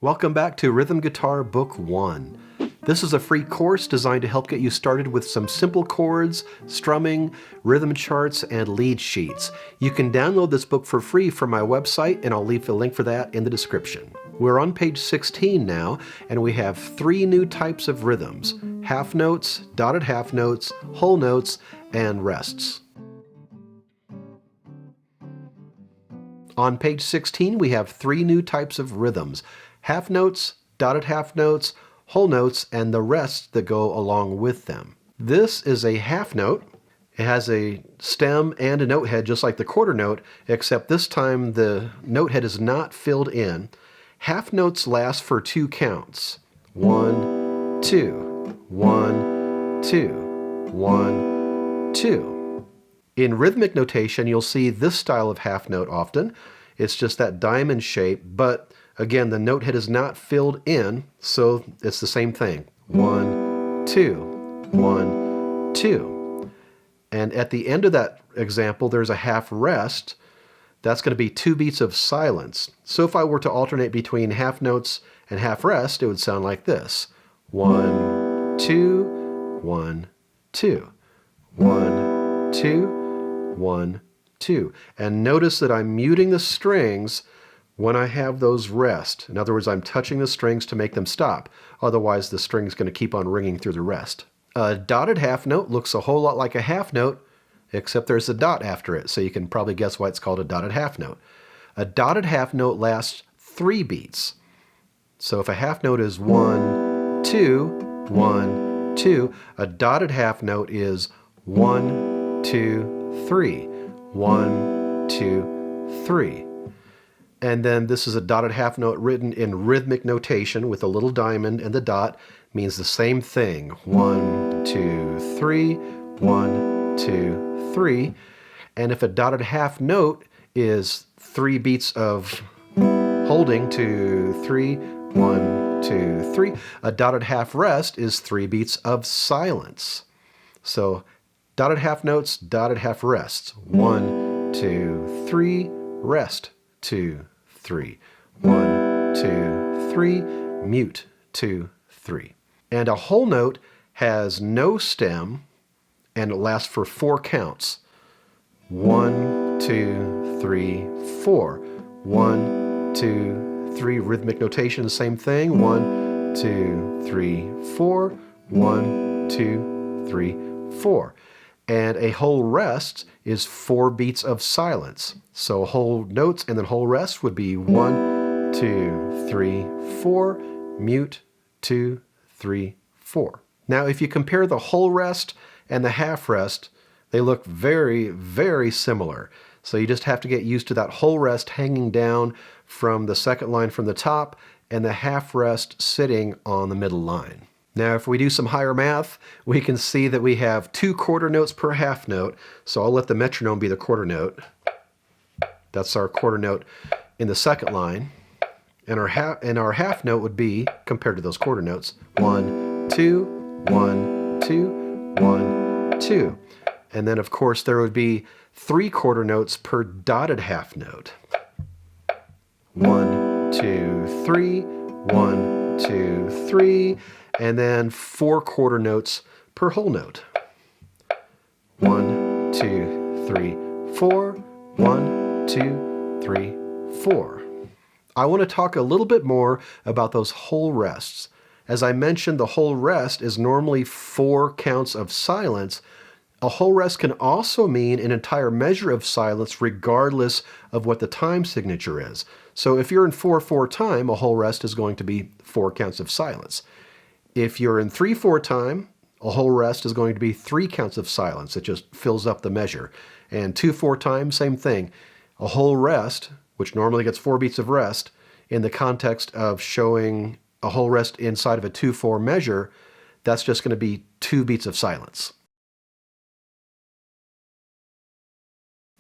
Welcome back to Rhythm Guitar Book 1. This is a free course designed to help get you started with some simple chords, strumming, rhythm charts, and lead sheets. You can download this book for free from my website, and I'll leave the link for that in the description. We're on page 16 now, and we have 3 new types of rhythms: half notes, dotted half notes, whole notes, and rests. On page 16, we have 3 new types of rhythms: half notes, dotted half notes, whole notes, and the rests that go along with them. This is a half note. It has a stem and a note head just like the quarter note, except this time the note head is not filled in. Half notes last for 2 counts. 1, 2, 1, 2, 1, 2. In rhythmic notation, you'll see this style of half note often. It's just that diamond shape, but again, the note head is not filled in, so it's the same thing. 1, 2, 1, 2. And at the end of that example, there's a half rest. That's going to be 2 beats of silence. So if I were to alternate between half notes and half rest, it would sound like this. 1, 2, 1, 2. 1, 2, 1, 2. And notice that I'm muting the strings when I have those rest. In other words, I'm touching the strings to make them stop. Otherwise, the string's going to keep on ringing through the rest. A dotted half note looks a whole lot like a half note, except there's a dot after it, so you can probably guess why it's called a dotted half note. A dotted half note lasts 3 beats. So if a half note is 1, 2, 1, 2, a dotted half note is 1, 2, 3. 1, 2, 3. And then this is a dotted half note written in rhythmic notation with a little diamond, and the dot means the same thing. 1, 2, 3, 1, 2, 3. And if a dotted half note is 3 beats of holding, 2, 3, 1, 2, 3, a dotted half rest is 3 beats of silence. So dotted half notes, dotted half rests. 1, 2, 3, rest. 2, 3. 1, 2, 3, mute. 2, 3. And a whole note has no stem, and it lasts for 4 counts. 1, 2, 3, 4. 1, 2, 3. Rhythmic notation, same thing. 1, 2, 3, 4. 1, 2, 3, 4. And a whole rest is 4 beats of silence. So whole notes and then whole rest would be 1, 2, 3, 4, mute, 2, 3, 4. Now if you compare the whole rest and the half rest, they look very, very similar. So you just have to get used to that whole rest hanging down from the second line from the top and the half rest sitting on the middle line. Now, if we do some higher math, we can see that we have 2 quarter notes per half note. So I'll let the metronome be the quarter note. That's our quarter note in the second line. And our half note would be, compared to those quarter notes, 1, 2, 1, 2, 1, 2. And then, of course, there would be 3 quarter notes per dotted half note. 1, 2, 3, 1, 2, 3. And then 4 quarter notes per whole note. 1, 2, 3, 4. 1, 2, 3, 4. I want to talk a little bit more about those whole rests. As I mentioned, the whole rest is normally 4 counts of silence. A whole rest can also mean an entire measure of silence regardless of what the time signature is. So if you're in 4/4 time, a whole rest is going to be 4 counts of silence. If you're in 3/4 time, a whole rest is going to be 3 counts of silence. It just fills up the measure. And 2/4 time, same thing. A whole rest, which normally gets 4 beats of rest, in the context of showing a whole rest inside of a 2/4 measure, that's just going to be 2 beats of silence.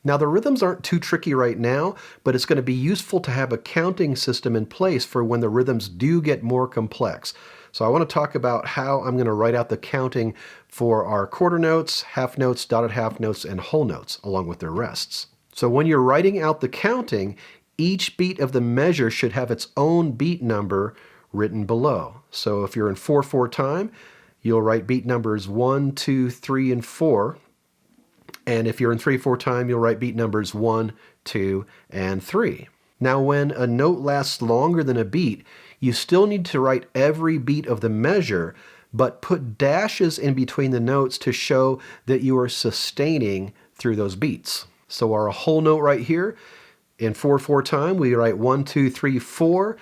Now the rhythms aren't too tricky right now, but it's going to be useful to have a counting system in place for when the rhythms do get more complex. So I want to talk about how I'm going to write out the counting for our quarter notes, half notes, dotted half notes, and whole notes, along with their rests. So when you're writing out the counting, each beat of the measure should have its own beat number written below. So if you're in 4/4 time, you'll write beat numbers 1, 2, 3, and 4. And if you're in 3/4 time, you'll write beat numbers 1, 2, and 3. Now, when a note lasts longer than a beat, you still need to write every beat of the measure, but put dashes in between the notes to show that you are sustaining through those beats. So our whole note right here, in 4/4 time, we write 1, 2, 3, 4,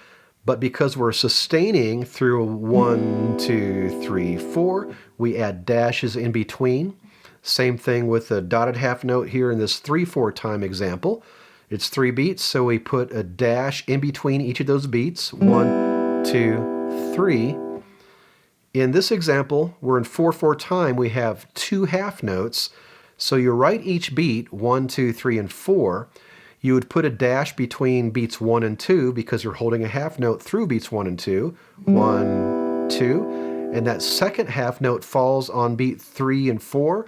but because we're sustaining through 1, 2, 3, 4, we add dashes in between. Same thing with the dotted half note here in this 3/4 time example. It's 3 beats, so we put a dash in between each of those beats. 1, 2, 3. In this example, we're in 4/4 time. We have 2 half notes. So you write each beat, 1, 2, 3, and 4. You would put a dash between beats 1 and 2 because you're holding a half note through beats 1 and 2. 1, 2. And that second half note falls on beat 3 and 4.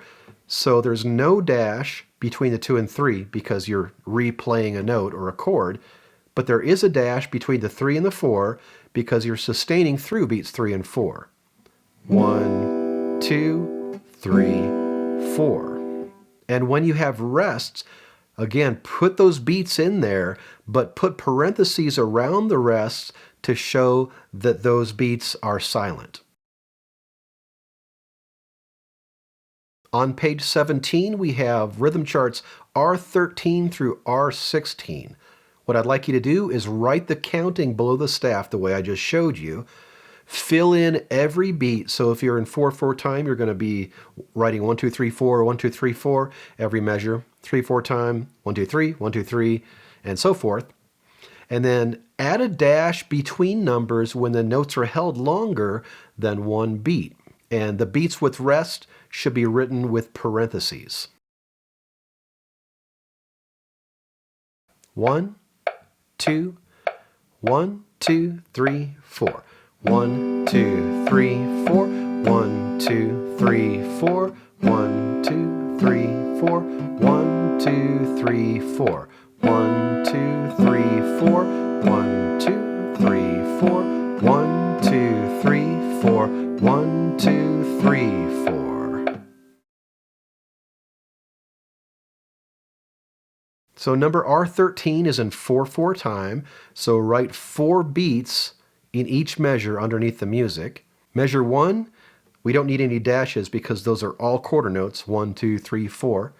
So there's no dash between the 2 and 3 because you're replaying a note or a chord. But there is a dash between the 3 and the 4 because you're sustaining through beats 3 and 4. 1, 2, 3, 4. And when you have rests, again, put those beats in there, but put parentheses around the rests to show that those beats are silent. On page 17, we have rhythm charts R13 through R16. What I'd like you to do is write the counting below the staff the way I just showed you. Fill in every beat. So if you're in 4/4 time, you're going to be writing 1, 2, 3, 4, 1, 2, 3, 4, every measure. 3/4 time, 1, 2, 3, 1, 2, 3, and so forth. And then add a dash between numbers when the notes are held longer than one beat. And the beats with rest should be written with parentheses. 1, 2, 1, 2, 3, 4. 1, 2, 3, 4. 1, 2, 3, 4. 1, 2, 3, 4. 1, 2, 3, 4. 1, 2, 3, 4. 1, 2, 3, 4. 1, 2, 3, 4. 1, 2, 3, 4. So number R13 is in 4/4 time, so write 4 beats in each measure underneath the music. Measure 1, we don't need any dashes because those are all quarter notes, 1, 2, 3, 4.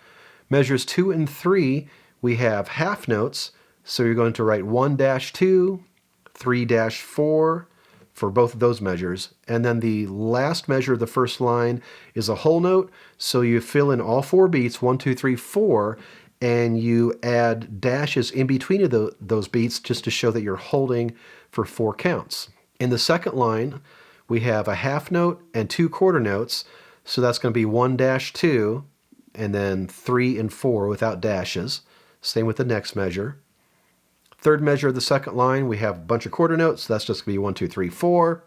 Measures 2 and 3, we have half notes, so you're going to write 1-2, 3-4 for both of those measures. And then the last measure of the first line is a whole note, so you fill in all 4 beats, 1, 2, 3, 4, and you add dashes in between of those beats just to show that you're holding for 4 counts. In the second line, we have a half note and 2 quarter notes, so that's going to be 1-2, and then 3 and 4 without dashes. Same with the next measure. Third measure of the second line, we have a bunch of quarter notes, so that's just going to be 1, 2, 3, 4.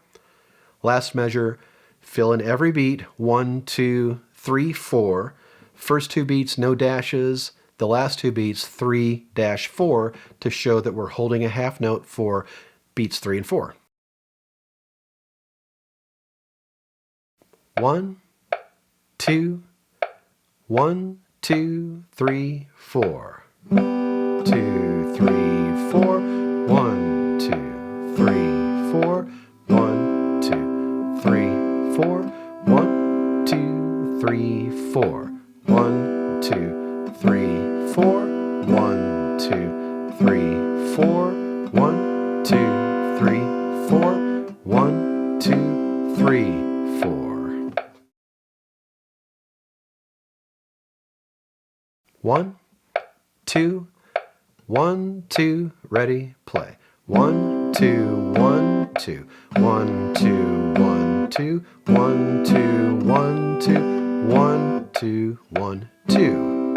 Last measure, fill in every beat, 1, 2, 3, 4. First 2 beats, no dashes. The last 2 beats, 3-4, to show that we're holding a half note for beats 3 and 4. 1, 2, 1, 2, 3, 4. 2, 3, 4. 1, 2, 3, 4. 1, 2, 3, 4. 1, 2, 3, 4. 1, 2, 3, 4. 1, 2, 3, 4. 1, 2, 3, 4. 1, 2, 3, 4. 1, 2, 1, 2, ready, play. 1, 2, 1, 2. 1, 2, 1, 2. 1, 2, 1, 2. 1, 2, 1, 2.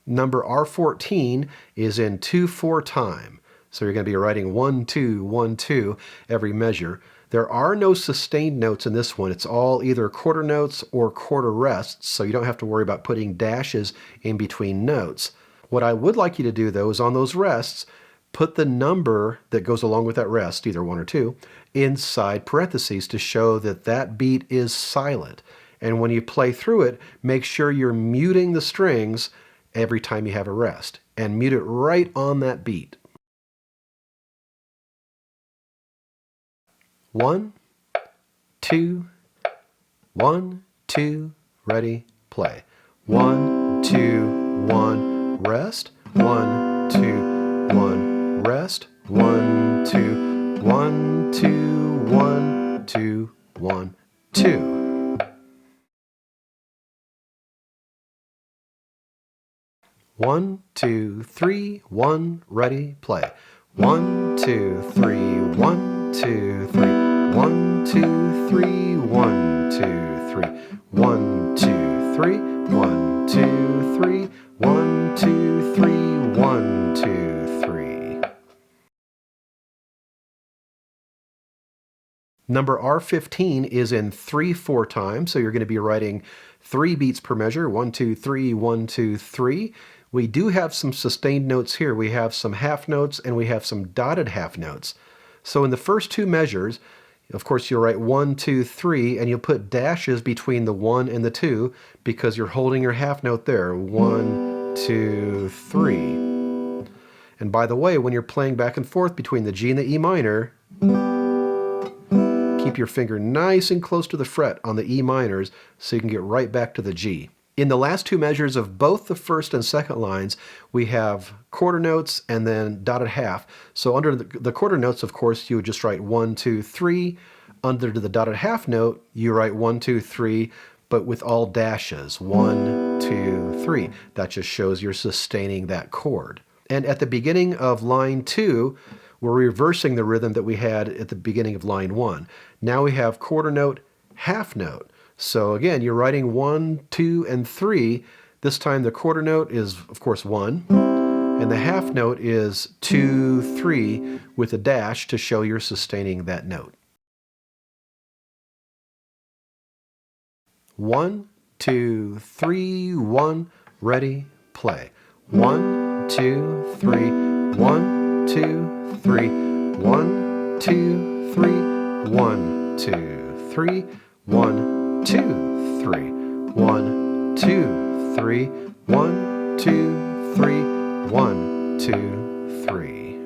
Number R14 is in 2/4 time. So you're going to be writing 1, 2, 1, 2 every measure. There are no sustained notes in this one. It's all either quarter notes or quarter rests, so you don't have to worry about putting dashes in between notes. What I would like you to do, though, is on those rests, put the number that goes along with that rest, either 1 or 2, inside parentheses to show that that beat is silent. And when you play through it, make sure you're muting the strings every time you have a rest, and mute it right on that beat. 1, 2, 1, 2, ready, play. 1, 2, 1, rest. 1, 2, 1, rest. 1, 2, 1, 2, 1, 2, 1, 2. 1, 2, 3, 1, ready, play. 1, 2, 3, 1, 2, 3, 1, 2, 3, 1, 2, 3, 1, 2, 3, 1, 2, 3, 1, 2, 3, 1, 2, 3. Number R15 is in 3/4 time, so you're going to be writing 3 beats per measure, 1, 2, 3, 1, 2, 3. We do have some sustained notes here. We have some half notes and we have some dotted half notes. So in the first 2 measures, of course, you'll write 1, 2, 3, and you'll put dashes between the 1 and the 2 because you're holding your half note there. 1, 2, 3. And by the way, when you're playing back and forth between the G and the E minor, keep your finger nice and close to the fret on the E minors so you can get right back to the G. In the last 2 measures of both the first and second lines, we have quarter notes and then dotted half. So under the quarter notes, of course, you would just write 1, 2, 3. Under the dotted half note, you write 1, 2, 3, but with all dashes. 1, 2, 3. That just shows you're sustaining that chord. And at the beginning of line 2, we're reversing the rhythm that we had at the beginning of line 1. Now we have quarter note, half note. So again, you're writing 1, 2, and 3. This time the quarter note is, of course, 1, and the half note is 2, 3 with a dash to show you're sustaining that note. 1, 2, 3, 1, ready, play. 1, 2, 3, 1, 2, 3, 1, 2, 3, 1, 2, 3, 1, 2, 3, 1, 2, 3, 1, 2, 3, 1, 2, 3.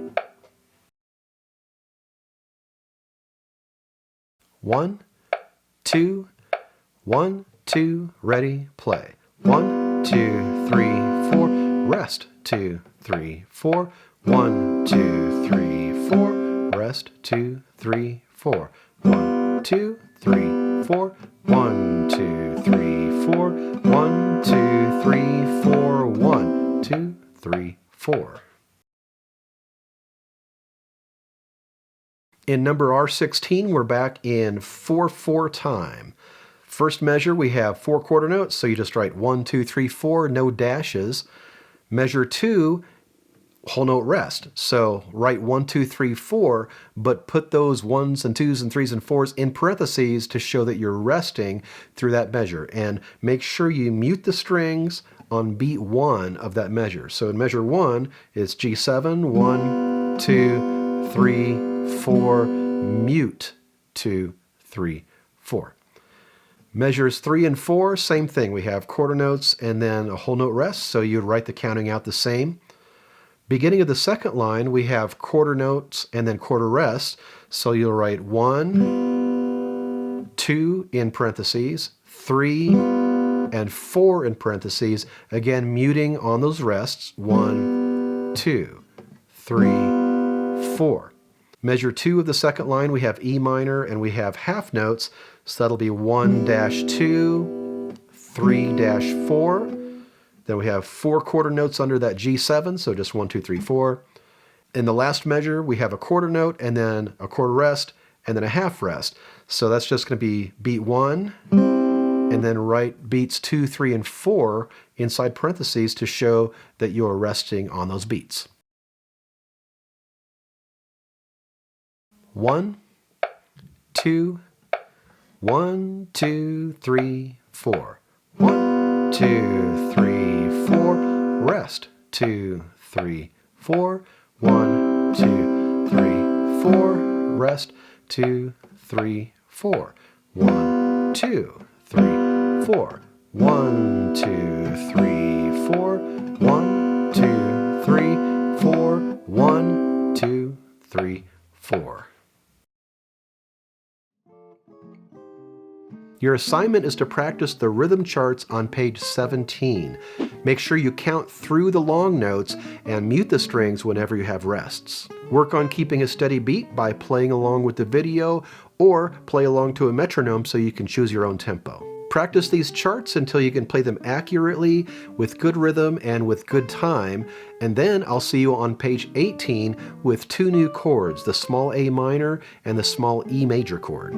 1, 2, 1, 2, ready, play. 1, 2, 3, 4, rest. 2, 3, 4, 1, 2, 3, 4, rest. 2, 3, 4, 1, 2, 3, 4, 1, 2, 3, 4, 1, 2, 3, 4, 1, 2, 3, 4. In number R16, we're back in 4/4 time. First measure, we have 4 quarter notes, so you just write 1, 2, 3, 4, no dashes. Measure 2, whole note rest. So write 1, 2, 3, 4, but put those 1s and 2s and 3s and 4s in parentheses to show that you're resting through that measure. And make sure you mute the strings on beat 1 of that measure. So in measure 1, it's G7, 1, 2, 3, 4, mute, 2, 3, 4. Measures 3 and 4, same thing. We have quarter notes and then a whole note rest, so you'd write the counting out the same. Beginning of the second line, we have quarter notes and then quarter rest, so you'll write 1, 2 in parentheses, 3, and 4 in parentheses, again muting on those rests, 1, 2, 3, 4. Measure 2 of the second line, we have E minor and we have half notes, so that'll be 1-2, 3-4. Then we have 4 quarter notes under that G7, so just 1, 2, 3, 4. In the last measure, we have a quarter note and then a quarter rest and then a half rest. So that's just going to be beat 1 and then write beats 2, 3, and 4 inside parentheses to show that you are resting on those beats. 1, 2, 1, 2, 3, 4. 1, 2, 3, 4. Rest. 2, 3, 4. 1, 2, 3, 4. Rest. 2, 3, 4. 1, 2, 3, 4. 1, 2, 3, 4. 1, 2, 3, 4. 1, 2, 3, 4. Your assignment is to practice the rhythm charts on page 17. Make sure you count through the long notes and mute the strings whenever you have rests. Work on keeping a steady beat by playing along with the video or play along to a metronome so you can choose your own tempo. Practice these charts until you can play them accurately, with good rhythm and with good time, and then I'll see you on page 18 with 2 new chords, the small A minor and the small E major chord.